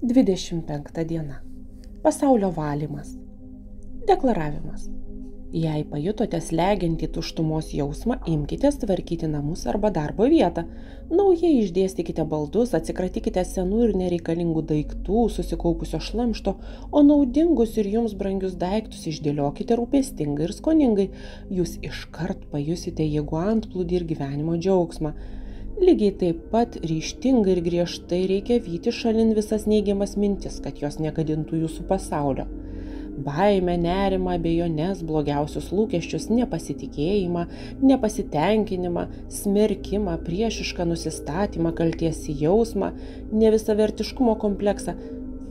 25 diena. Pasaulio valymas. Deklaravimas. Jei pajutote slegiantį tuštumos jausmą, imkitės tvarkyti namus arba darbo vietą. Naujai išdėstykite baldus, atsikratykite senų ir nereikalingų daiktų, susikaupusio šlamšto, o naudingus ir jums brangius daiktus išdėliokite rūpestingai ir skoningai. Jūs iškart pajusite jėgų antplūdį ir gyvenimo džiaugsmą. Lygiai taip pat ryžtingai ir griežtai reikia vyti šalin visas neigiamas mintis, kad jos negadintų jūsų pasaulio. Baimę, nerimą, abejones, blogiausius lūkesčius, nepasitikėjimą, nepasitenkinimą, smerkimą, priešišką nusistatymą, kalties jausmą, nevisavertiškumo kompleksą.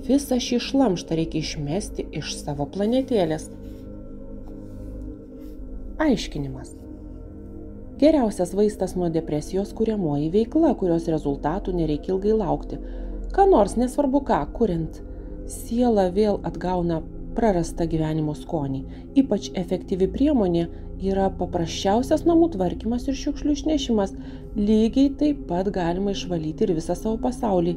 Visą šį šlamštą reikia išmesti iš savo planetėlės. Aiškinimas. Geriausias vaistas nuo depresijos kuriamoji veikla, kurios rezultatų nereikia ilgai laukti. Ką nors, nesvarbu ką, kuriant, siela vėl atgauna prarastą gyvenimo skonį. Ypač efektyvi priemonė yra paprasčiausias namų tvarkymas ir šiukšlių išnešimas. Lygiai taip pat galima išvalyti ir visą savo pasaulį.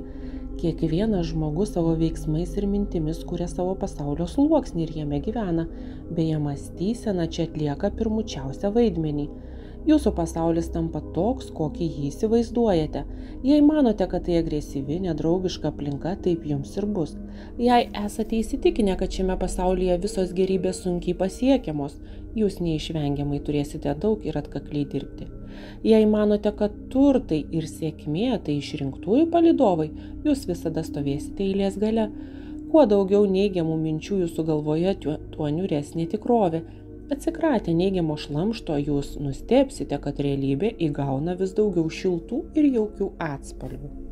Kiekvienas žmogus savo veiksmais ir mintimis kuria savo pasaulio sluoksnį ir jame gyvena. Beje, mąstysena čia atlieka pirmučiausią vaidmenį. Jūsų pasaulis tampa toks, kokį jį įsivaizduojate. Jei manote, kad tai agresyvi, nedraugiška aplinka, taip jums ir bus. Jei esate įsitikinę, kad šiame pasaulyje visos gerybės sunkiai pasiekiamos, jūs neišvengiamai turėsite daug ir atkakliai dirbti. Jei manote, kad turtai ir sėkmė tai išrinktųjų palydovai, jūs visada stovėsite eilės gale. Kuo daugiau neigiamų minčių jūsų galvoje, tuo niūresnė tikrovė. Atsikratę neigiamo šlamšto, jūs nustebsite, kad realybė įgauna vis daugiau šiltų ir jaukių atspalvių.